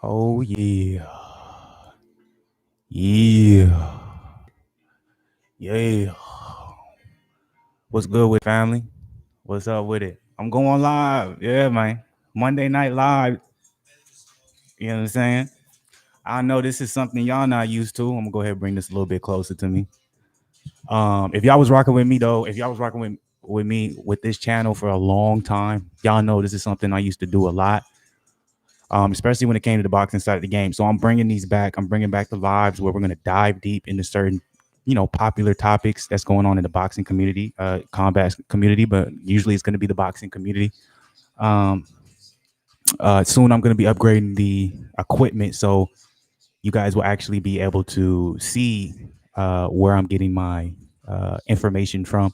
Oh yeah. Yeah. Yeah. What's good with family? What's up with it? I'm going live. Yeah, man. Monday night live. You know what I'm saying? I know this is something y'all not used to. I'm gonna go ahead and bring this a little bit closer to me. If y'all was rocking with me though, if y'all was rocking with me with this channel for a long time, y'all know this is something I used to do a lot. Especially when it came to the boxing side of the game. So I'm bringing these back. I'm bringing back the lives where we're going to dive deep into certain, popular topics that's going on in the boxing community, combat community, but usually it's going to be the boxing community. Um, Soon I'm going to be upgrading the equipment so you guys will actually be able to see where I'm getting my information from.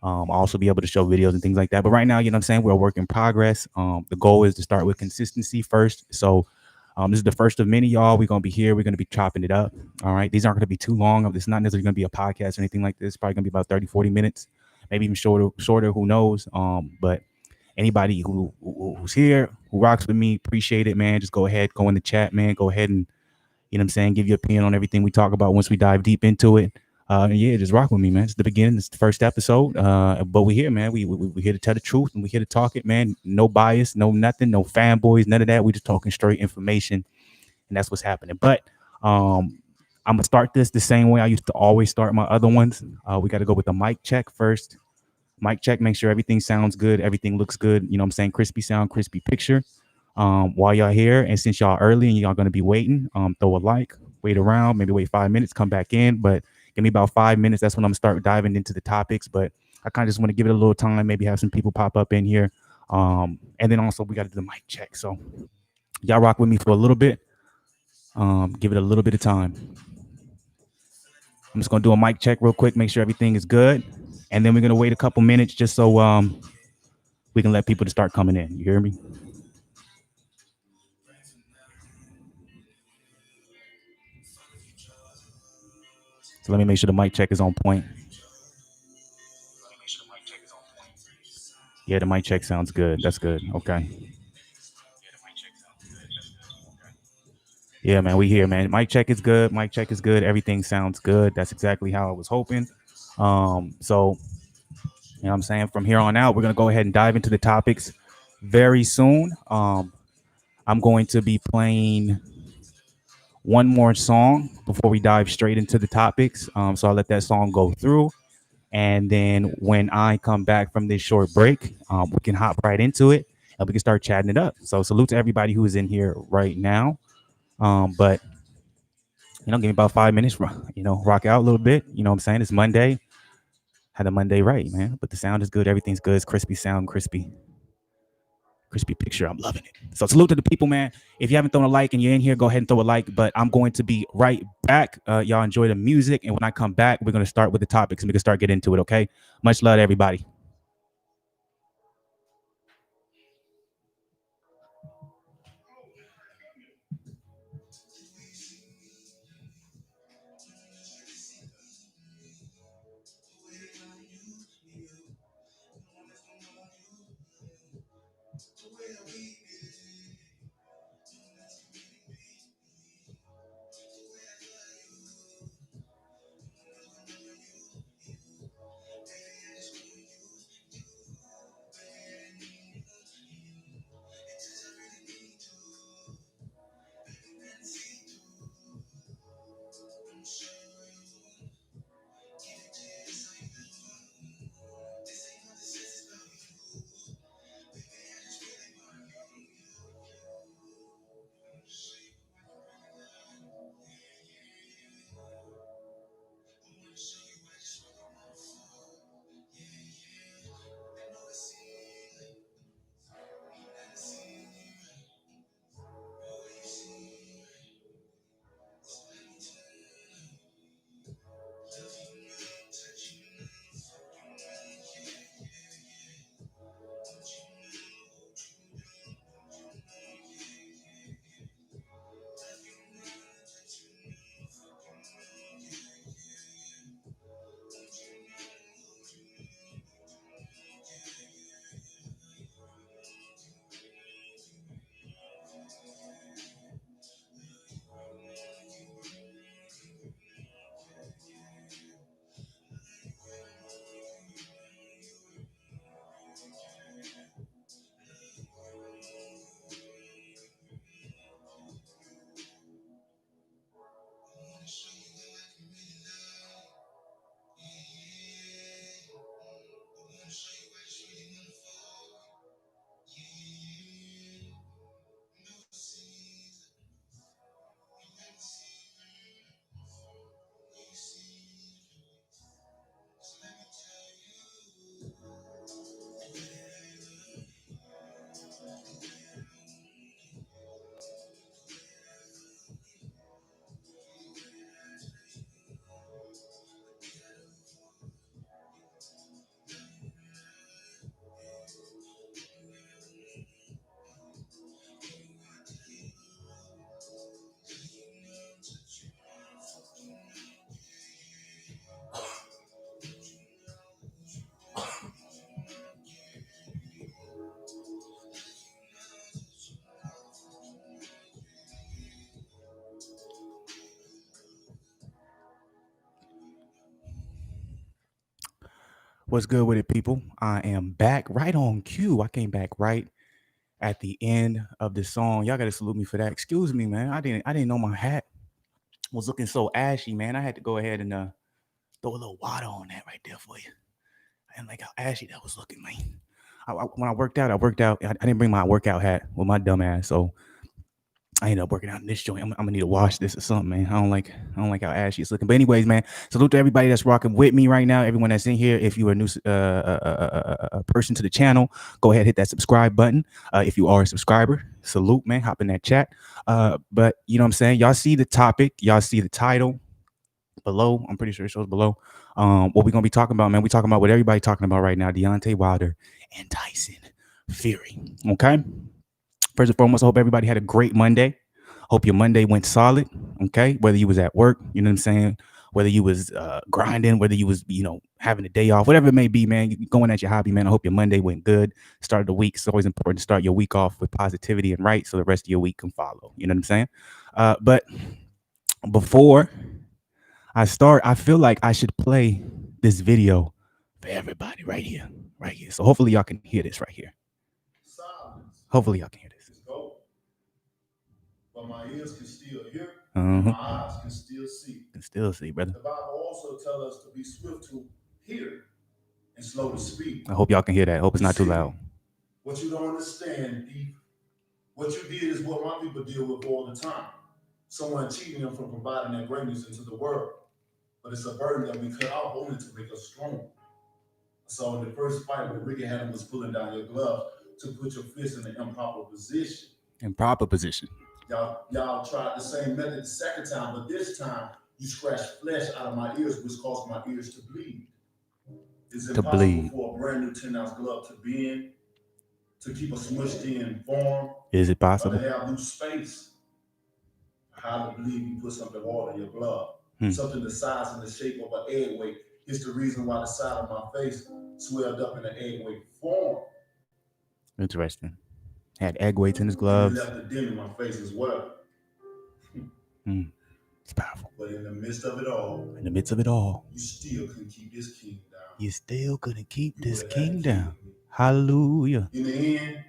I'll also be able to show videos and things like that. But right now, you know what I'm saying? We're a work in progress. The goal is to start with consistency first. So this is the first of many, y'all. We're going to be here. We're going to be chopping it up. All right. These aren't going to be too long. This is not necessarily going to be a podcast or anything like this. It's probably going to be about 30, 40 minutes, maybe even shorter, who knows? But anybody who's here, who rocks with me, appreciate it, man. Just go ahead, go in the chat, man. Go ahead and you know what I'm saying? Give your opinion on everything we talk about once we dive deep into it. And yeah, just rock with me, man. It's the beginning. It's the first episode. But we're here, man. We here to tell the truth and we here to talk it, man. No bias, no nothing, no fanboys, none of that. We just talking straight information, and that's what's happening. But I'm gonna start this the same way I used to always start my other ones. We got to go with the mic check first. Mic check, make sure everything sounds good, everything looks good. You know what I'm saying? Crispy sound, crispy picture. While y'all here, and since y'all early and y'all gonna be waiting, throw a like, wait around, maybe wait 5 minutes, come back in. But give me about 5 minutes. That's when I'm gonna start diving into the topics. But I kind of just want to give it a little time, maybe have some people pop up in here. And then also we got to do the mic check. So y'all rock with me for a little bit. Give it a little bit of time. I'm just gonna do a mic check real quick, make sure everything is good, and then we're gonna wait a couple minutes just so we can let people to start coming in. You hear me? So let me make sure the mic check is on point. Yeah, the mic check sounds good. That's good. Okay. Yeah, man, we here, man. Mic check is good. Mic check is good. Everything sounds good. That's exactly how I was hoping. So you know what I'm saying? From here on out, we're gonna go ahead and dive into the topics very soon. I'm going to be playing one more song before we dive straight into the topics. So I'll let that song go through. And then when I come back from this short break, we can hop right into it and we can start chatting it up. So salute to everybody who is in here right now. But give me about 5 minutes, rock out a little bit. You know what I'm saying? It's Monday. Had a Monday right, man. But the sound is good. Everything's good. It's crispy sound, crispy picture. I'm loving it. So salute to the people, man. If you haven't thrown a like and you're in here, go ahead and throw a like. But I'm going to be right back. Y'all enjoy the music. And when I come back, we're going to start with the topics and we can start getting into it, okay? Much love to everybody. What's good with it, people? I am back right on cue. I came back right at the end of the song. Y'all gotta salute me for that. Excuse me, man. I didn't know my hat was looking so ashy, man. I had to go ahead and throw a little water on that right there for you. I didn't like how ashy that was looking, man. When I worked out, I didn't bring my workout hat with my dumb ass, so I ended up working out in this joint. I'm gonna need to wash this or something, man. I don't like how ashy it's looking. But anyways, man, salute to everybody that's rocking with me right now. Everyone that's in here. If you are a new person to the channel, go ahead, hit that subscribe button. If you are a subscriber, salute, man. Hop in that chat. But you know what I'm saying. Y'all see the topic. Y'all see the title below. I'm pretty sure it shows below. What we gonna be talking about, man? We talking about what everybody talking about right now: Deontay Wilder and Tyson Fury. Okay. First and foremost, I hope everybody had a great Monday. Hope your Monday went solid. Okay, whether you was at work, you know what I'm saying, whether you was grinding, whether you was having a day off, whatever it may be, man. You going at your hobby, man. I hope your Monday went good. Started the week. It's always important to start your week off with positivity and right, so the rest of your week can follow. You know what I'm saying? But before I start, I feel like I should play this video for everybody right here, right here. So hopefully y'all can hear this right here. Hopefully y'all can hear this. But my ears can still hear, my eyes can still see. Can still see, brother. The Bible also tells us to be swift to hear and slow to speak. I hope y'all can hear that. I hope it's not too loud. What you don't understand, what you did is what my people deal with all the time. Someone cheating them from providing their greatness into the world. But it's a burden that we cut off only to make us strong. So in the first fight, when Ricky Hannon was pulling down your glove to put your fist in an improper position. Improper position. Y'all tried the same method the second time, but this time you scratched flesh out of my ears, which caused my ears to bleed. It's impossible for a brand new 10-ounce glove to bend, to keep a smushed in form. Is it possible? Or to have loose space. I highly believe you put something hard in your glove. Something the size and the shape of an egg weight. It's the reason why the side of my face swelled up in an egg weight form. Interesting. Had egg weights in his gloves. He left a dent in my face as well. It's powerful. But in the midst of it all, you still couldn't keep this king down. You still couldn't keep this king down. Hallelujah. In the end,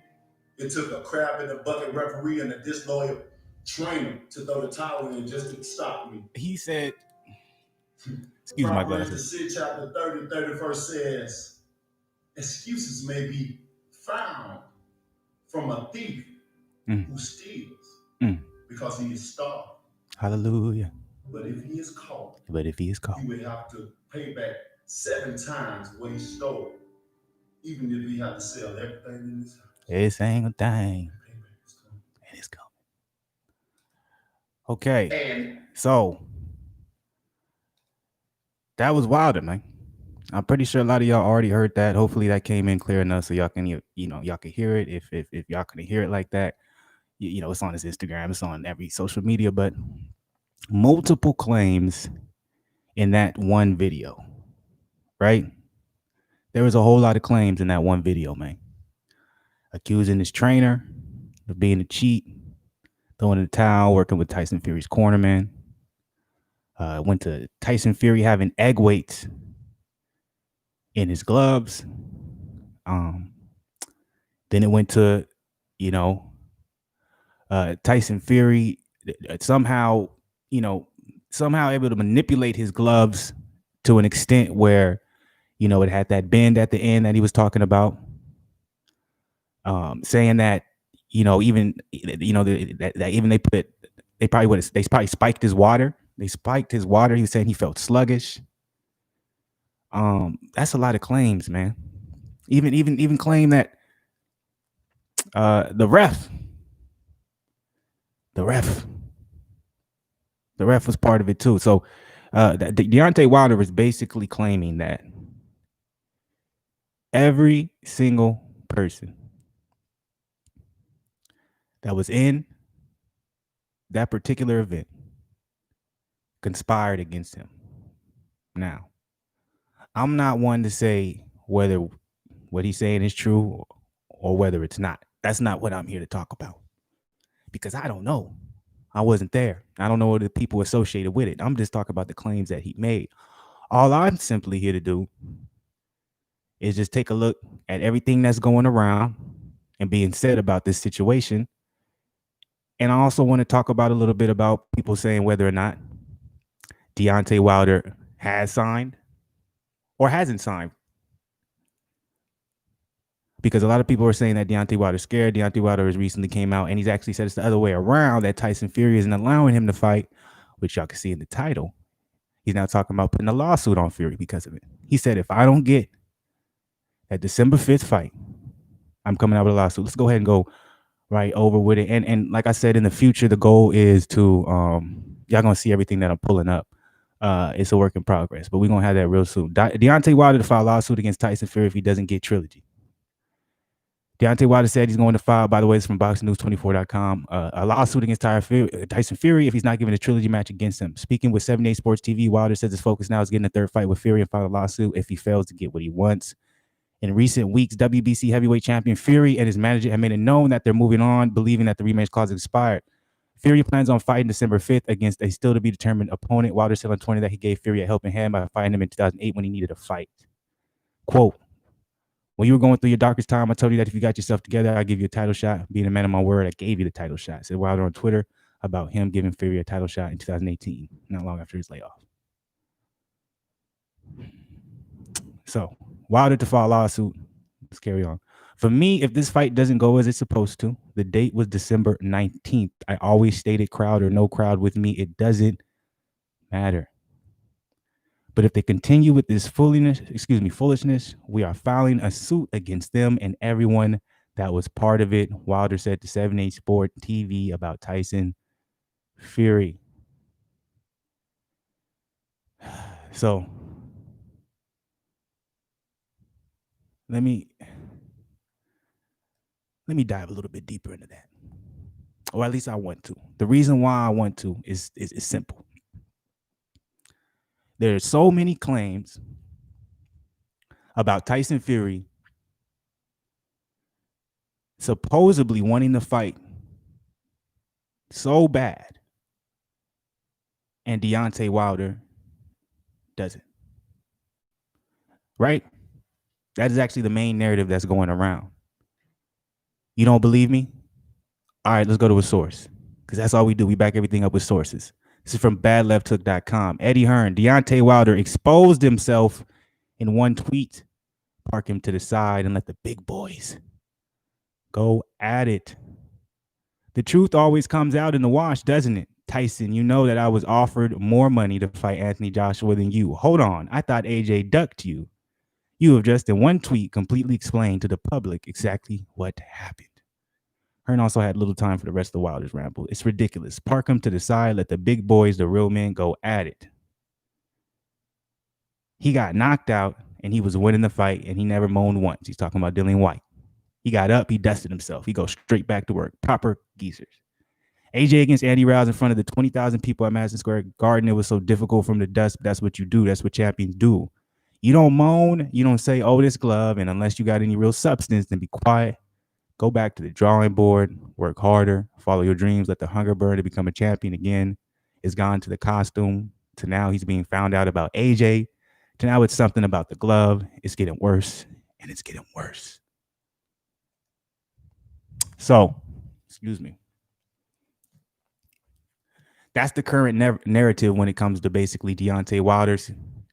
it took a crab in the bucket referee and a disloyal trainer to throw the towel in just to stop me. He said, excuse my glasses. The 6 chapter 30, 31st says, excuses may be found from a thief who steals because he is starved. Hallelujah. But if he is caught, he would have to pay back 7 times what he stole, even if he had to sell everything in his house. This ain't a thing. And it's coming. Okay. So that was Wilder, man. I'm pretty sure a lot of y'all already heard that. Hopefully that came in clear enough so y'all can, y'all can hear it. If y'all couldn't hear it like that, it's on his Instagram, it's on every social media, but multiple claims in that one video, right? There was a whole lot of claims in that one video, man. Accusing his trainer of being a cheat, throwing in the towel, working with Tyson Fury's cornerman. Went to Tyson Fury having egg weights in his gloves. Then it went to, Tyson Fury somehow able to manipulate his gloves to an extent where, it had that bend at the end that he was talking about. Saying that, even they probably spiked his water. They spiked his water. He was saying he felt sluggish. That's a lot of claims, man. Even claim that the ref was part of it too. So Deontay Wilder was basically claiming that every single person that was in that particular event conspired against him. Now, I'm not one to say whether what he's saying is true or whether it's not. That's not what I'm here to talk about, because I don't know. I wasn't there. I don't know the people associated with it. I'm just talking about the claims that he made. All I'm simply here to do is just take a look at everything that's going around and being said about this situation. And I also want to talk about a little bit about people saying whether or not Deontay Wilder has signed or hasn't signed. Because a lot of people are saying that Deontay Wilder's scared. Deontay Wilder has recently came out and he's actually said it's the other way around, that Tyson Fury isn't allowing him to fight, which y'all can see in the title. He's now talking about putting a lawsuit on Fury because of it. He said, if I don't get that December 5th fight, I'm coming out with a lawsuit. Let's go ahead and go right over with it. And like I said, in the future, the goal is to y'all gonna see everything that I'm pulling up. It's a work in progress, but we're gonna have that real soon. Deontay Wilder to file a lawsuit against Tyson Fury if he doesn't get trilogy. Deontay Wilder said he's going to file, by the way, it's from boxingnews24.com, a lawsuit against Tyson Fury if he's not given a trilogy match against him. Speaking with 78 Sports TV, Wilder says his focus now is getting a third fight with Fury and file a lawsuit if he fails to get what he wants. In recent weeks, WBC heavyweight champion Fury and his manager have made it known that they're moving on, believing that the rematch clause expired. Fury plans on fighting December 5th against a still-to-be-determined opponent. Wilder said on Twitter that he gave Fury a helping hand by fighting him in 2008 when he needed a fight. Quote, when you were going through your darkest time, I told you that if you got yourself together, I'd give you a title shot. Being a man of my word, I gave you the title shot. Said Wilder on Twitter about him giving Fury a title shot in 2018, not long after his layoff. So, Wilder to file a lawsuit. Let's carry on. For me, if this fight doesn't go as it's supposed to, the date was December 19th. I always stated crowd or no crowd with me. It doesn't matter. But if they continue with this foolishness, we are filing a suit against them and everyone that was part of it. Wilder said to 78 Sport TV about Tyson Fury. So let me dive a little bit deeper into that. Or at least I want to. The reason why I want to is simple. There are so many claims about Tyson Fury supposedly wanting to fight so bad, and Deontay Wilder doesn't. Right? That is actually the main narrative that's going around. You don't believe me? All right, let's go to a source, because that's all we do. We back everything up with sources. This is from badlefthook.com. Eddie Hearn, Deontay Wilder exposed himself in one tweet. Park him to the side and let the big boys go at it. The truth always comes out in the wash, doesn't it? Tyson, you know that I was offered more money to fight Anthony Joshua than you. Hold on. I thought AJ ducked you. You have just in one tweet completely explained to the public exactly what happened. Hearn also had little time for the rest of the Wilder's ramble. It's ridiculous. Park him to the side. Let the big boys, the real men, go at it. He got knocked out and he was winning the fight and he never moaned once. He's talking about Dillian White. He got up. He dusted himself. He goes straight back to work. Proper geezers. AJ against Andy Rouse in front of the 20,000 people at Madison Square Garden. It was so difficult from the dust. But that's what you do. That's what champions do. You don't moan. You don't say, oh, this glove. And unless you got any real substance, then be quiet. Go back to the drawing board, work harder, follow your dreams, let the hunger burn to become a champion again. It's gone to the costume, to now he's being found out about AJ, to now it's something about the glove. It's getting worse, and it's getting worse. So, excuse me. That's the current narrative when it comes to basically Deontay Wilder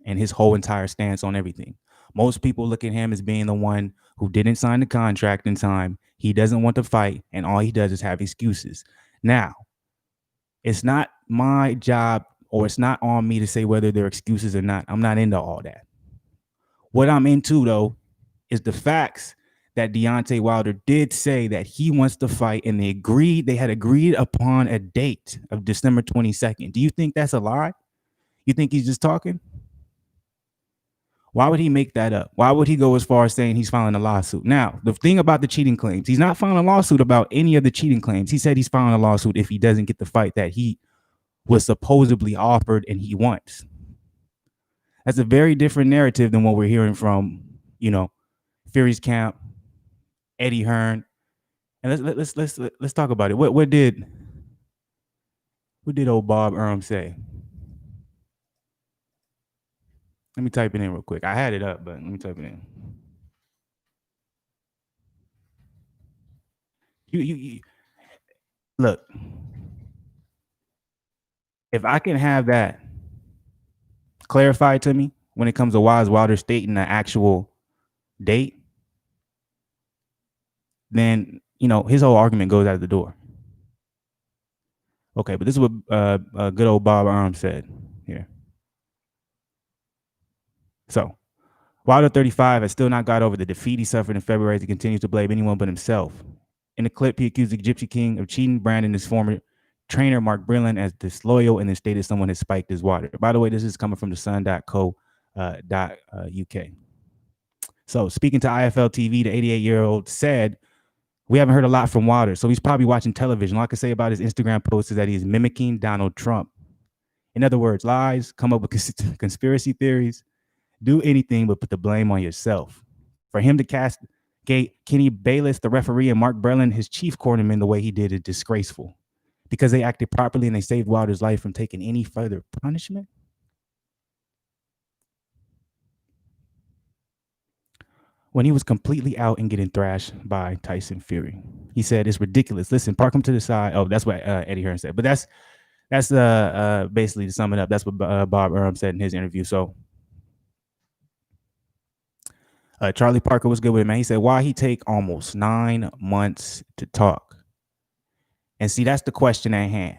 and his whole entire stance on everything. Most people look at him as being the one who didn't sign the contract in time. He doesn't want to fight, and all he does is have excuses. Now, it's not my job, or it's not on me to say whether they're excuses or not. I'm not into all that. What I'm into, though, is the facts that Deontay Wilder did say that he wants to fight, and they had agreed upon a date of December 22nd. Do you think that's a lie? You think he's just talking? Why would he make that up? Why would he go as far as saying he's filing a lawsuit? Now, the thing about the cheating claims, he's not filing a lawsuit about any of the cheating claims. He said he's filing a lawsuit if he doesn't get the fight that he was supposedly offered and he wants. That's a very different narrative than what we're hearing from, Fury's camp, Eddie Hearn. And let's talk about it. What did old Bob say? Let me type it in real quick. I had it up, but let me type it in. You look. If I can have that clarified to me when it comes to Wise Wilder stating the actual date, then his whole argument goes out the door. Okay, but this is what good old Bob Arm said here. So, Wilder 35 has still not got over the defeat he suffered in February as he continues to blame anyone but himself. In the clip, he accused the Gypsy King of cheating Brandon, his former trainer, Mark Brillen, as disloyal and then stated someone has spiked his water. By the way, this is coming from the sun.co.uk. So, speaking to IFL TV, the 88-year-old said, "We haven't heard a lot from Wilder, so he's probably watching television. All I can say about his Instagram post is that he's mimicking Donald Trump. In other words, lies, come up with conspiracy theories, do anything but put the blame on yourself. For him to castigate Kenny Bayless, the referee, and Mark Brelin, his chief cornerman, the way he did is disgraceful because they acted properly and they saved Wilder's life from taking any further punishment." When he was completely out and getting thrashed by Tyson Fury, he said, "It's ridiculous. Listen, park him to the side." Oh, that's what Eddie Hearn said. But that's basically, to sum it up, that's what Bob said in his interview. So Charlie Parker was good with it, man. He said, "Why he take almost 9 months to talk?" And see, that's the question at hand.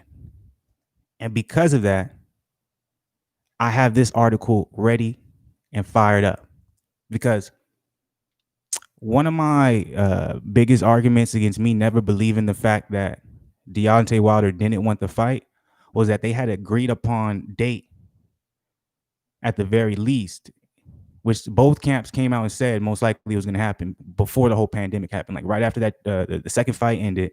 And because of that, I have this article ready and fired up because one of my biggest arguments against me never believing the fact that Deontay Wilder didn't want the fight was that they had agreed upon date at the very least, which both camps came out and said most likely was going to happen before the whole pandemic happened. Like right after that, the second fight ended,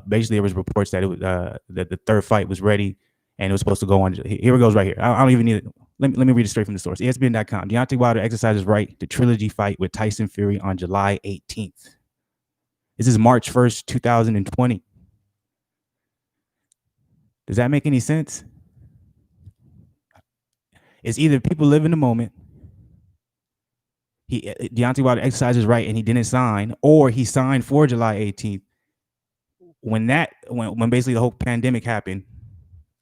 basically there was reports that it was that the third fight was ready and it was supposed to go on. Here it goes right here. I don't even need it. Let me read it straight from the source. ESPN.com. Deontay Wilder exercises right to trilogy fight with Tyson Fury on July 18th. This is March 1st, 2020. Does that make any sense? It's either people live in the moment, Deontay Wilder exercises right and he didn't sign, or he signed for July 18th. When basically the whole pandemic happened,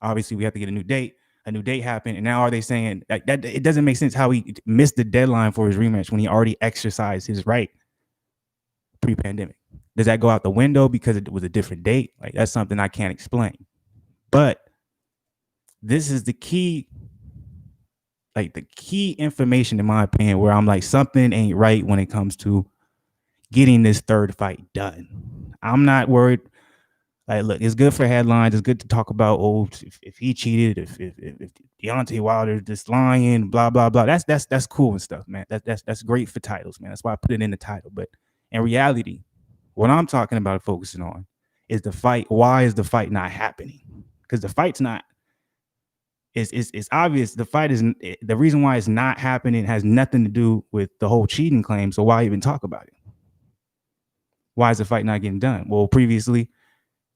obviously we have to get a new date. A new date happened, and now are they saying that it doesn't make sense how he missed the deadline for his rematch when he already exercised his right pre-pandemic? Does that go out the window because it was a different date? Like, that's something I can't explain. But this is the key, like the key information in my opinion, where I'm like, something ain't right when it comes to getting this third fight done. I'm not worried. Like, look, it's good for headlines. It's good to talk about, if he cheated, if Deontay Wilder just lying, blah blah blah. That's cool and stuff, man. That's great for titles, man. That's why I put it in the title. But in reality, what I'm talking about, focusing on, is the fight. Why is the fight not happening? Because the fight's not. It's obvious the fight is the reason why it's not happening has nothing to do with the whole cheating claim. So why even talk about it? Why is the fight not getting done? Well, previously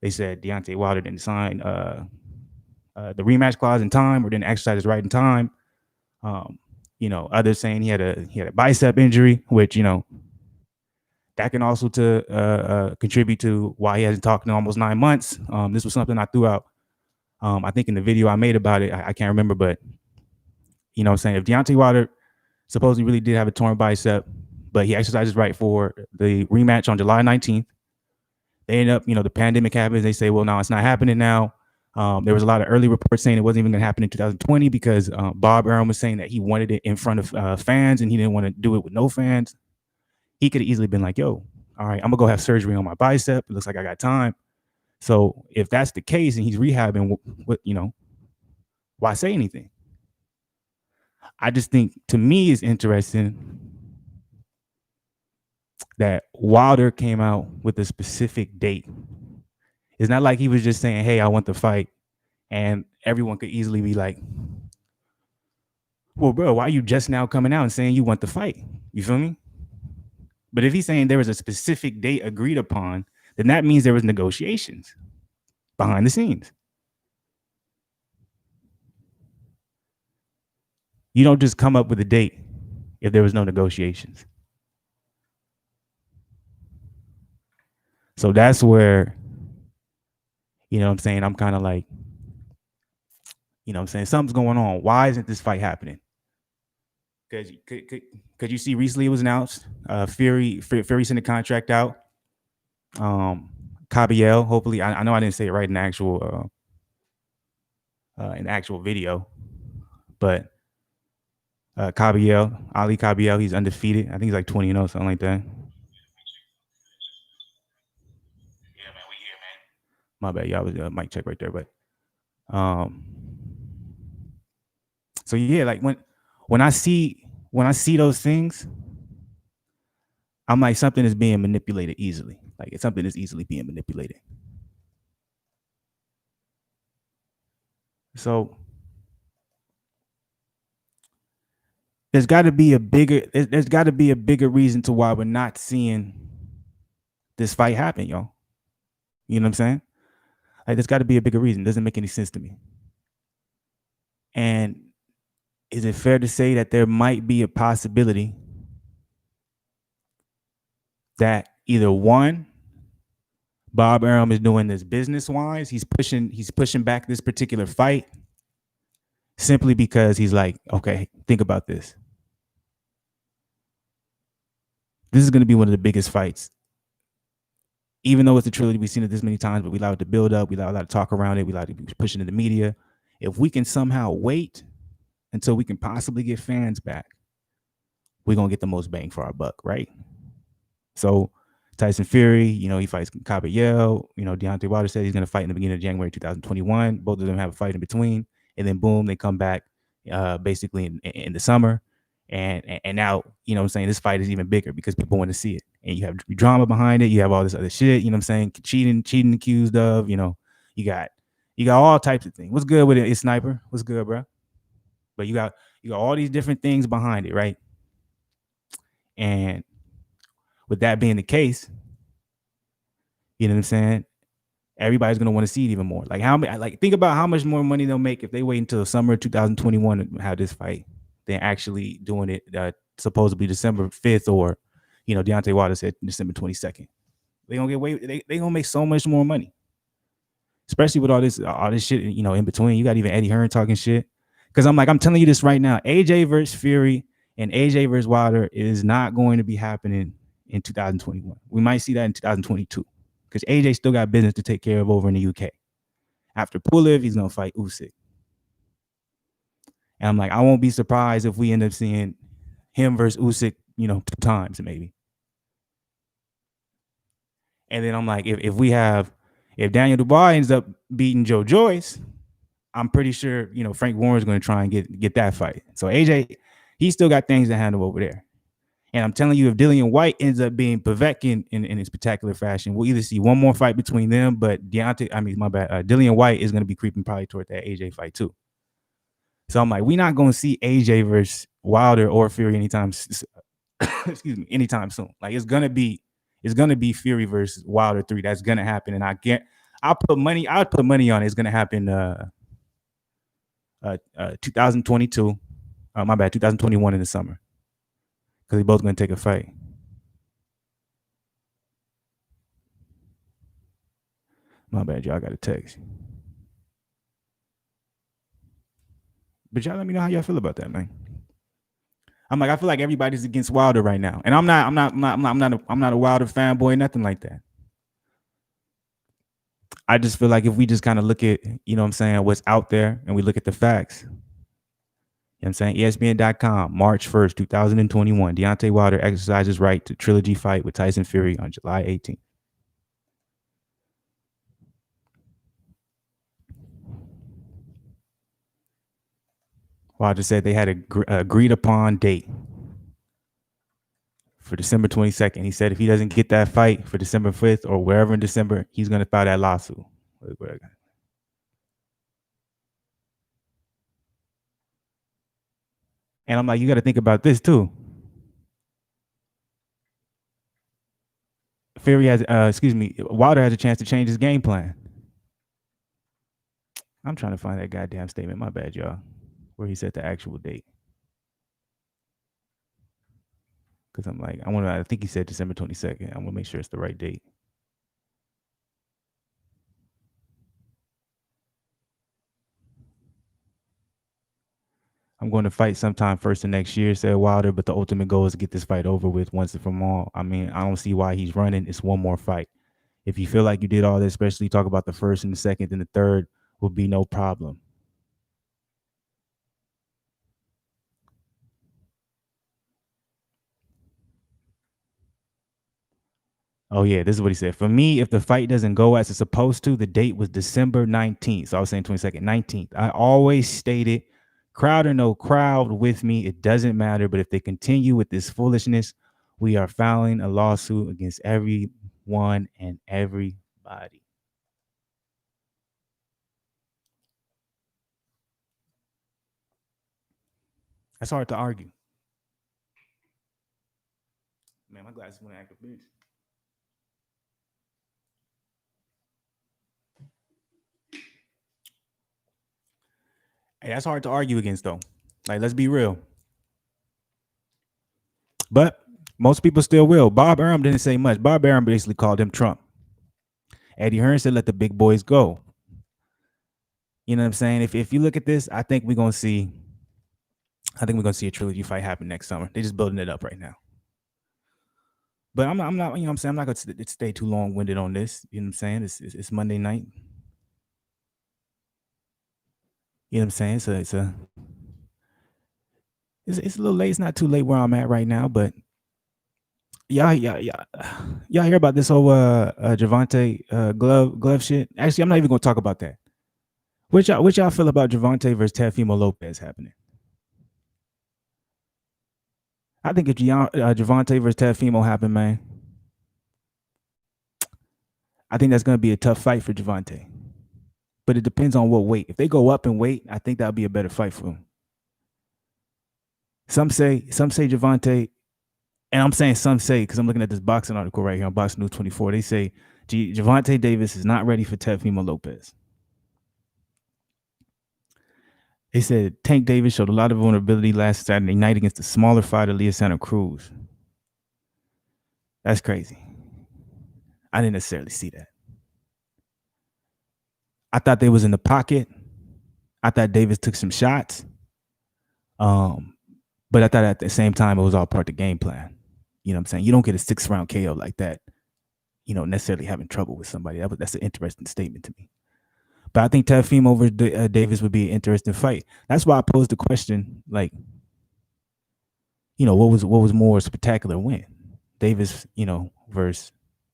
they said Deontay Wilder didn't sign the rematch clause in time or didn't exercise his right in time. Others saying he had a bicep injury, which that can also contribute to why he hasn't talked in almost 9 months. This was something I threw out. I think in the video I made about it, I can't remember, but I'm saying if Deontay Wilder supposedly really did have a torn bicep, but he exercised his right for the rematch on July 19th. They end up, the pandemic happens. They say, well, no, it's not happening now. There was a lot of early reports saying it wasn't even going to happen in 2020 because Bob Arum was saying that he wanted it in front of fans and he didn't want to do it with no fans. He could have easily been like, yo, all right, I'm going to go have surgery on my bicep. It looks like I got time. So if that's the case and he's rehabbing, why say anything? I just think, to me, it's interesting that Wilder came out with a specific date. It's not like he was just saying, hey, I want the fight. And everyone could easily be like, well, bro, why are you just now coming out and saying you want the fight? You feel me? But if he's saying there was a specific date agreed upon, then that means there was negotiations behind the scenes. You don't just come up with a date if there was no negotiations. So that's where, you know what I'm saying, I'm kind of like, you know what I'm saying, something's going on. Why isn't this fight happening? Because could you see recently it was announced, Fury sent a contract out. Cabiel, hopefully, I know I didn't say it right in the actual video, but Ali Cabiel, he's undefeated. I think he's like 20-0, something like that. Yeah, man, we here, man. My bad, y'all was mic check right there, but um, so yeah, like when I see those things, I'm like something is being manipulated easily. Like something is easily being manipulated. So there's got to be a bigger reason to why we're not seeing this fight happen, y'all. You know what I'm saying? Like there's got to be a bigger reason. It doesn't make any sense to me. And is it fair to say that there might be a possibility that either one, Bob Arum is doing this business wise, he's pushing back this particular fight simply because he's like, okay, think about this. This is going to be one of the biggest fights. Even though it's a trilogy, we've seen it this many times, but we allow it to build up. We allow to talk around it. We allow to be pushing in the media. If we can somehow wait until we can possibly get fans back, we're going to get the most bang for our buck, right? So Tyson Fury, he fights Cabiel. Deontay Wilder said he's going to fight in the beginning of January 2021. Both of them have a fight in between. And then, boom, they come back basically in the summer. And now, what I'm saying, this fight is even bigger because people want to see it. And you have drama behind it. You have all this other shit, what I'm saying, cheating accused of, you got all types of things. What's good with it? It's Sniper. What's good, bro? But you got all these different things behind it, right? And with that being the case, you know what I'm saying, everybody's gonna want to see it even more. Like think about how much more money they'll make if they wait until summer 2021 to have this fight than actually doing it supposedly December 5th or Deontay Wilder said December 22nd. They gonna they gonna make so much more money, especially with all this shit in between. You got even Eddie Hearn talking shit. Because I'm telling you this right now, AJ versus Fury and AJ versus Wilder is not going to be happening in 2021. We might see that in 2022 because AJ still got business to take care of over in the UK. After Pulev, he's gonna fight Usyk, and I'm like, I won't be surprised if we end up seeing him versus Usyk, 2 times maybe. And then I'm like, if Daniel Dubois ends up beating Joe Joyce, I'm pretty sure Frank Warren's going to try and get that fight. So AJ, he still got things to handle over there. And I'm telling you, if Dillian White ends up being Povetkin in a spectacular fashion, we'll either see one more fight between them, but Dillian White is going to be creeping probably toward that AJ fight too. So I'm like, we're not going to see AJ versus Wilder or Fury anytime anytime soon. Like it's gonna be Fury versus Wilder 3. That's gonna happen, and I'd put money on it. It's gonna happen 2022. My bad, 2021 in the summer, because they're both gonna take a fight. My bad, y'all got a text. But y'all let me know how y'all feel about that, man. I'm like, I feel like everybody's against Wilder right now, and I'm not a Wilder fanboy, nothing like that. I just feel like if we just kind of look at, what I'm saying, what's out there, and we look at the facts. You know what I'm saying? ESPN.com, March 1st, 2021. Deontay Wilder exercises right to trilogy fight with Tyson Fury on July 18th. Wilder said they had a agreed upon date for December 22nd. He said if he doesn't get that fight for December 5th or wherever in December, he's going to file that lawsuit. And I'm like, you got to think about this too. Wilder has a chance to change his game plan. I'm trying to find that goddamn statement. My bad, y'all. Where he said the actual date. Because I'm like, I think he said December 22nd. I want to make sure it's the right date. I'm going to fight sometime first of next year, said Wilder, but the ultimate goal is to get this fight over with once and from all. I mean, I don't see why he's running. It's one more fight. If you feel like you did all this, especially talk about the first and the second and the third, will be no problem. Oh yeah, this is what he said. For me, if the fight doesn't go as it's supposed to, the date was December 19th. So I was saying 22nd, 19th. I always stated, crowd or no crowd with me, it doesn't matter. But if they continue with this foolishness, we are filing a lawsuit against everyone and everybody. That's hard to argue. Man, my glasses want to act a bitch. Hey, that's hard to argue against, though. Like, let's be real. But most people still will. Bob Arum didn't say much. Bob Arum basically called him Trump. Eddie Hearn said, let the big boys go. You know what I'm saying? If you look at this, I think we're gonna see a trilogy fight happen next summer. They're just building it up right now. But I'm not, you know what I'm saying? I'm not gonna stay too long winded on this. You know what I'm saying? It's Monday night. You know what I'm saying? It's a little late. It's not too late where I'm at right now, but y'all hear about this whole Javante glove shit? Actually, I'm not even gonna talk about that. What y'all feel about Javante versus Teofimo Lopez happening? I think if Javante versus Teofimo happen, man, I think that's gonna be a tough fight for Javante. But it depends on what weight. If they go up in weight, I think that'll be a better fight for him. Some say Javante, and I'm saying some say because I'm looking at this boxing article right here on Boxing News 24. They say Javante Davis is not ready for Teofimo Lopez. They said Tank Davis showed a lot of vulnerability last Saturday night against the smaller fighter Leah Santa Cruz. That's crazy. I didn't necessarily see that. I thought they was in the pocket. I thought Davis took some shots. But I thought at the same time it was all part of the game plan. You know what I'm saying? You don't get a 6-round KO like that, you know, necessarily having trouble with somebody. That's an interesting statement to me. But I think Teofimo over Davis would be an interesting fight. That's why I posed the question, like, you know, what was more spectacular win? Davis, you know, versus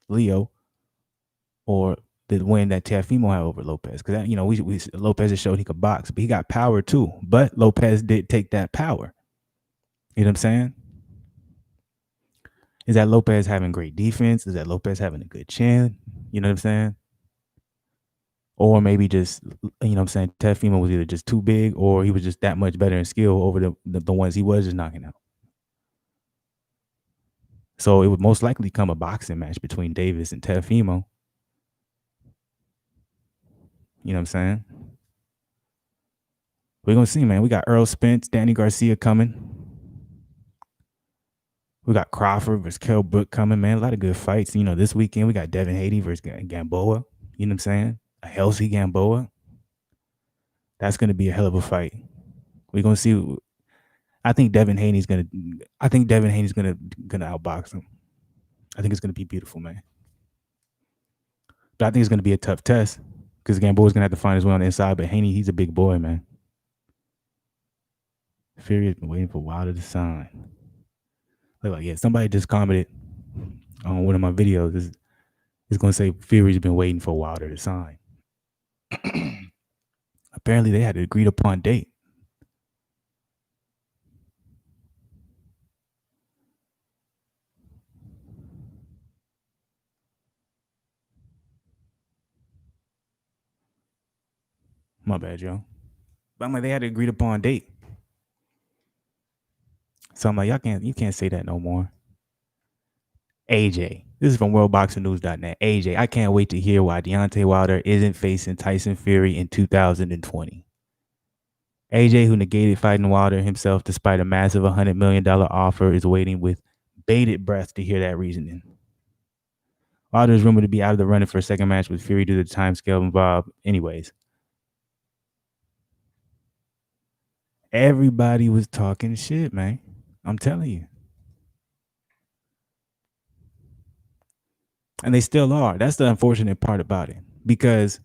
Leo, or the win that Teofimo had over Lopez? Because, you know, Lopez has showed he could box, but he got power too. But Lopez did take that power. You know what I'm saying? Is that Lopez having great defense? Is that Lopez having a good chin? You know what I'm saying? Or maybe just, you know what I'm saying, Teofimo was either just too big or he was just that much better in skill over the ones he was just knocking out. So it would most likely come a boxing match between Davis and Teofimo. You know what I'm saying? We're going to see, man. We got Earl Spence, Danny Garcia coming. We got Crawford versus Kell Brook coming, man. A lot of good fights. You know, this weekend we got Devin Haney versus Gamboa. You know what I'm saying? A healthy Gamboa. That's going to be a hell of a fight. We're going to see. I think Devin Haney's going to outbox him. I think it's going to be beautiful, man. But I think it's going to be a tough test because Gamboa's going to have to find his way on the inside. But Haney, he's a big boy, man. Fury has been waiting for Wilder to sign. Like, yeah, somebody just commented on one of my videos. It's going to say Fury's been waiting for Wilder to sign. Apparently, they had an agreed upon date. My bad, Joe. But I'm like, they had an agreed upon date. So I'm like, you can't say that no more. AJ, this is from WorldBoxingNews.net. AJ, I can't wait to hear why Deontay Wilder isn't facing Tyson Fury in 2020. AJ, who negated fighting Wilder himself despite a massive $100 million offer, is waiting with bated breath to hear that reasoning. Wilder is rumored to be out of the running for a second match with Fury due to the time scale involved. Anyways, Everybody was talking shit, man. I'm telling you. And they still are. That's the unfortunate part about it. Because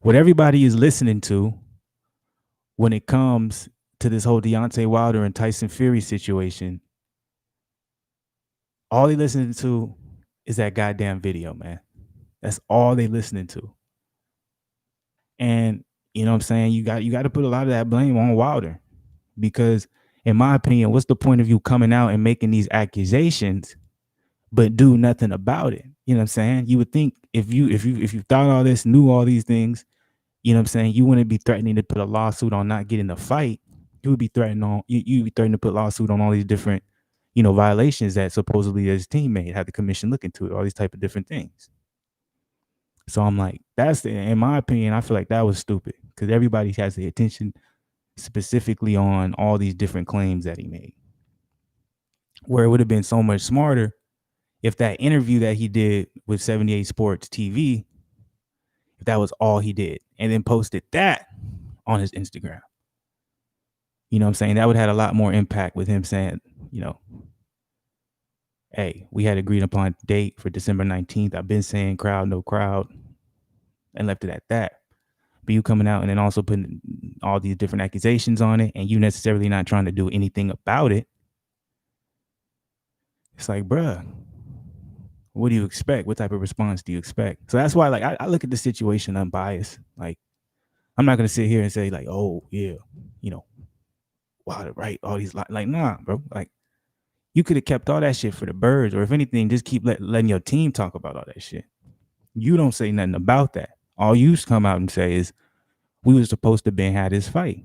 what everybody is listening to when it comes to this whole Deontay Wilder and Tyson Fury situation, all they listening to is that goddamn video, man. That's all they listening to. And you know what I'm saying? You got to put a lot of that blame on Wilder because in my opinion, what's the point of you coming out and making these accusations but do nothing about it? You know what I'm saying? You would think if you thought all this, knew all these things, you know what I'm saying, you wouldn't be threatening to put a lawsuit on not getting the fight. You would be threatening on you be threatening to put a lawsuit on all these different, violations that supposedly his teammate had the commission look into it, all these type of different things. So I'm like, in my opinion, I feel like that was stupid because everybody has the attention specifically on all these different claims that he made. Where it would have been so much smarter if that interview that he did with 78 Sports TV, if that was all he did, and then posted that on his Instagram. You know what I'm saying? That would have had a lot more impact with him saying, hey, we had agreed upon a date for December 19th. I've been saying crowd, no crowd, and left it at that. But you coming out and then also putting all these different accusations on it and you necessarily not trying to do anything about it. It's like, bruh, what do you expect? What type of response do you expect? So that's why, like, I look at the situation unbiased. Like, I'm not going to sit here and say, like, oh, yeah, wow, right, all these, like, nah, bro. Like, you could have kept all that shit for the birds, or if anything, just keep letting your team talk about all that shit. You don't say nothing about that. All you come out and say is, we were supposed to have had this fight.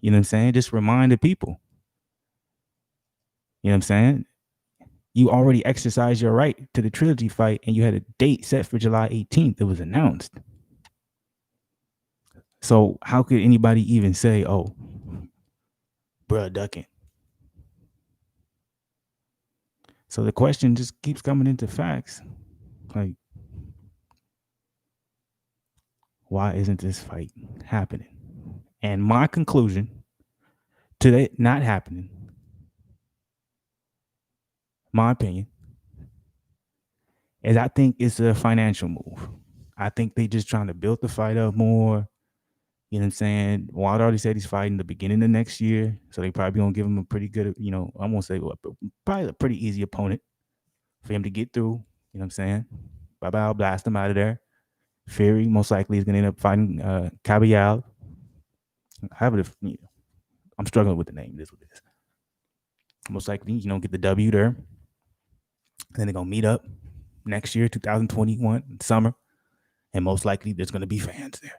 You know what I'm saying? Just remind the people. You know what I'm saying? You already exercised your right to the trilogy fight, and you had a date set for July 18th. It was announced. So how could anybody even say, oh, bruh, ducking? So the question just keeps coming into facts. Like, why isn't this fight happening? And my conclusion to it not happening, my opinion, is I think it's a financial move. I think they just trying to build the fight up more. You know what I'm saying? Wilder already said he's fighting the beginning of next year. So they probably going to give him a pretty good, I won't say probably a pretty easy opponent for him to get through. You know what I'm saying? Bye-bye, blast him out of there. Fury most likely is going to end up fighting Caballal. I'm struggling with the name. This is what it is. Most likely, get the W there. And then they're going to meet up next year, 2021, summer. And most likely there's going to be fans there.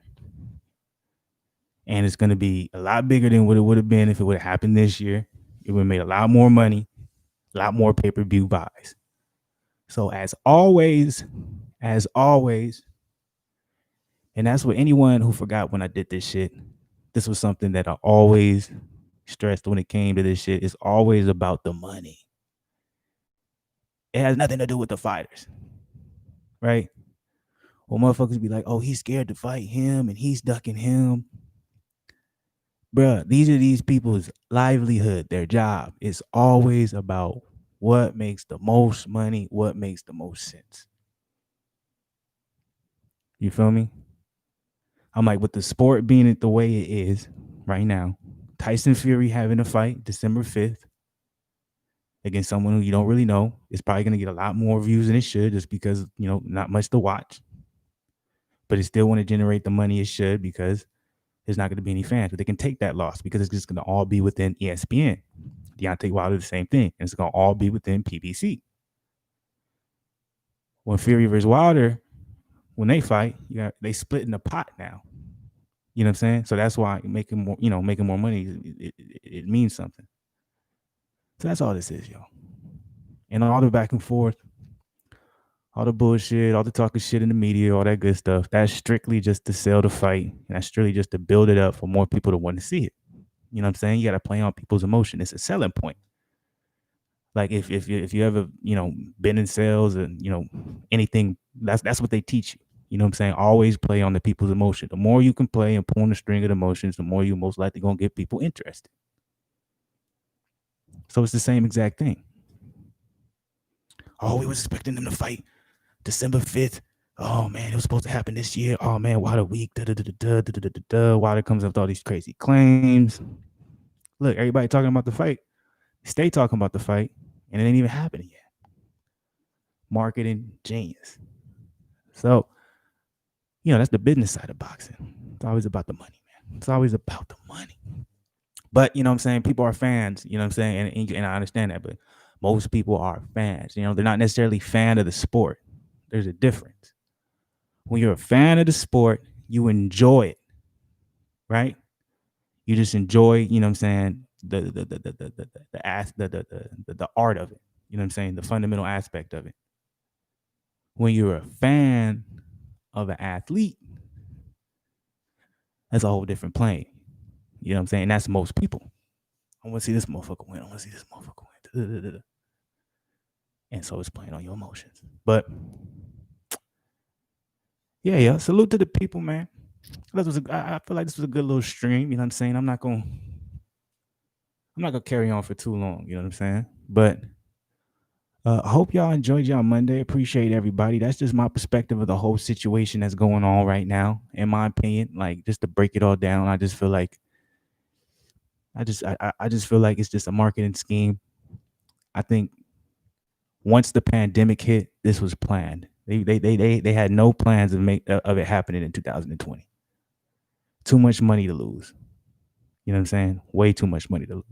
And it's going to be a lot bigger than what it would have been if it would have happened this year. It would have made a lot more money, a lot more pay-per-view buys. So as always, and that's what anyone who forgot when I did this shit, this was something that I always stressed when it came to this shit. It's always about the money. It has nothing to do with the fighters, right? Well, motherfuckers be like, oh, he's scared to fight him and he's ducking him. Bruh, these are these people's livelihood, their job. It's always about what makes the most money, what makes the most sense. You feel me? I'm like, with the sport being the way it is right now, Tyson Fury having a fight December 5th against someone who you don't really know is probably going to get a lot more views than it should just because, not much to watch. But it still want to generate the money it should because there's not going to be any fans. But they can take that loss because it's just going to all be within ESPN. Deontay Wilder, the same thing. And it's going to all be within PBC. When Fury versus Wilder, when they fight, they split in the pot now. You know what I'm saying? So that's why making more money, it means something. So that's all this is, yo. And all the back and forth, all the bullshit, all the talking shit in the media, all that good stuff, that's strictly just to sell the fight. And that's strictly just to build it up for more people to want to see it. You know what I'm saying? You got to play on people's emotion. It's a selling point. Like if you ever, been in sales and, anything, that's what they teach you. You know what I'm saying? Always play on the people's emotion. The more you can play and pull on the string of emotions, the more you most likely gonna get people interested. So it's the same exact thing. Oh, we was expecting them to fight December 5th. Oh man, it was supposed to happen this year. Oh man, why the week? Why it comes up with all these crazy claims? Look, everybody talking about the fight. Stay talking about the fight, and it ain't even happening yet. Marketing genius. So, that's the business side of boxing. It's always about the money, man. It's always about the money. But you know what I'm saying? People are fans, you know what I'm saying? And I understand that, but most people are fans. They're not necessarily fan of the sport. There's a difference. When you're a fan of the sport, you enjoy it, right? You just enjoy, you know what I'm saying, the art of it. You know what I'm saying? The fundamental aspect of it. When you're a fan of an athlete, that's a whole different plane. You know what I'm saying? That's most people. I want to see this motherfucker win. I want to see this motherfucker win. And so it's playing on your emotions. But yeah. Salute to the people, man. I feel like this was a good little stream. You know what I'm saying? I'm not gonna carry on for too long. You know what I'm saying? But I hope y'all enjoyed y'all Monday. Appreciate everybody. That's just my perspective of the whole situation that's going on right now. In my opinion, like just to break it all down, I just feel like I just feel like it's just a marketing scheme. I think once the pandemic hit, this was planned. They had no plans of it happening in 2020. Too much money to lose. You know what I'm saying? Way too much money to lose.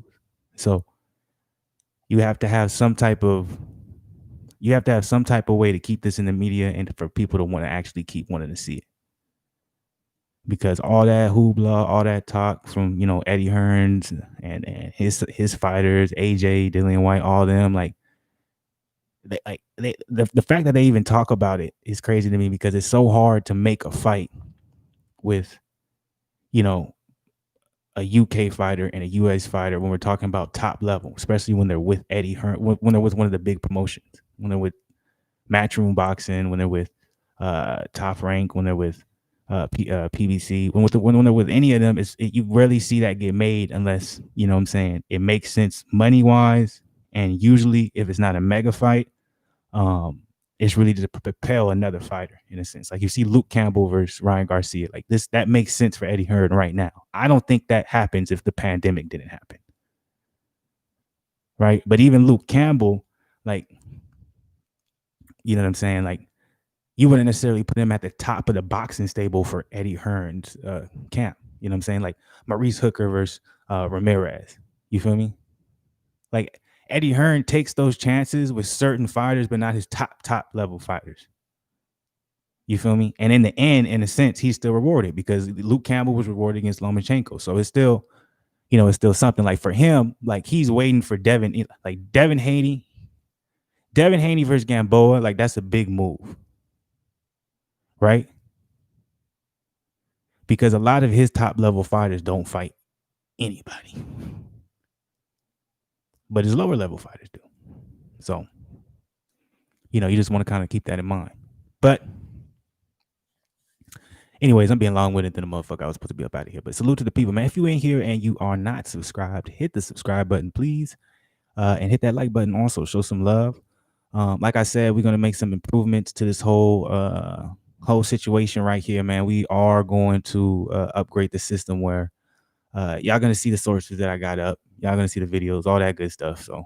So you have to have some type of way to keep this in the media and for people to want to actually keep wanting to see it. Because all that hoopla, all that talk from Eddie Hearns and his fighters, AJ, Dillian White, all them, like the fact that they even talk about it is crazy to me, because it's so hard to make a fight with a UK fighter and a US fighter when we're talking about top level, especially when they're with Eddie Hearn, when they're with one of the big promotions, when they're with Matchroom Boxing, when they're with Top Rank, when they're with PBC, when they're with any of them, you rarely see that get made unless, you know what I'm saying, it makes sense money wise. And usually if it's not a mega fight, it's really to propel another fighter in a sense. Like you see Luke Campbell versus Ryan Garcia, like this, that makes sense for Eddie Hearn right now. I don't think that happens if the pandemic didn't happen. Right. But even Luke Campbell, like, you know what I'm saying? Like, you wouldn't necessarily put him at the top of the boxing stable for Eddie Hearn's camp. You know what I'm saying? Like Maurice Hooker versus Ramirez. You feel me? Like Eddie Hearn takes those chances with certain fighters, but not his top level fighters. You feel me? And in the end, in a sense, he's still rewarded because Luke Campbell was rewarded against Lomachenko. So it's still, it's still something. Like for him, like he's waiting for Devin Haney versus Gamboa. Like that's a big move. Right? Because a lot of his top level fighters don't fight anybody, but his lower level fighters do. So, you just want to kind of keep that in mind. But anyways, I'm being long-winded than a motherfucker. I was supposed to be up out of here. But salute to the people, man. If you in here and you are not subscribed, hit the subscribe button, please. And hit that like button also. Show some love. Like I said, we're going to make some improvements to this whole situation right here, man. We are going to upgrade the system where y'all going to see the sources that I got up. Y'all going to see the videos, all that good stuff. So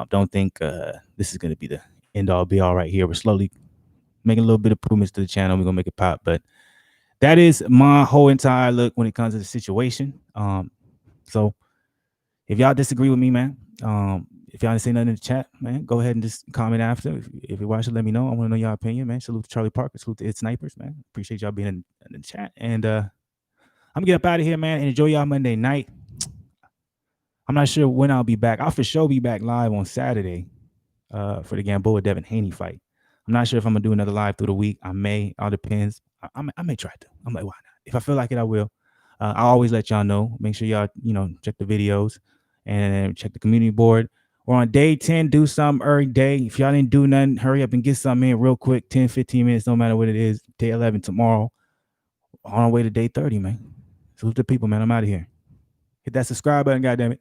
don't think this is going to be the end all be all right here. We're slowly making a little bit of improvements to the channel. We're going to make it pop. But that is my whole entire look when it comes to the situation. So if y'all disagree with me, man, if y'all didn't say nothing in the chat, man, go ahead and just comment after. If you're watching, let me know. I want to know your opinion, man. Salute to Charlie Parker. Salute to It Snipers, man. Appreciate y'all being in the chat. And I'm going to get up out of here, man, and enjoy y'all Monday night. I'm not sure when I'll be back. I'll for sure be back live on Saturday for the Gamboa Devin Haney fight. I'm not sure if I'm going to do another live through the week. I may. All depends. I may try to. I'm like, why not? If I feel like it, I will. I'll always let y'all know. Make sure y'all, check the videos and check the community board. Or on day 10, do something every day. If y'all didn't do nothing, hurry up and get something in real quick. 10, 15 minutes, no matter what it is. Day 11 tomorrow. On our way to day 30, man. Salute the people, man. I'm out of here. Hit that subscribe button, goddammit.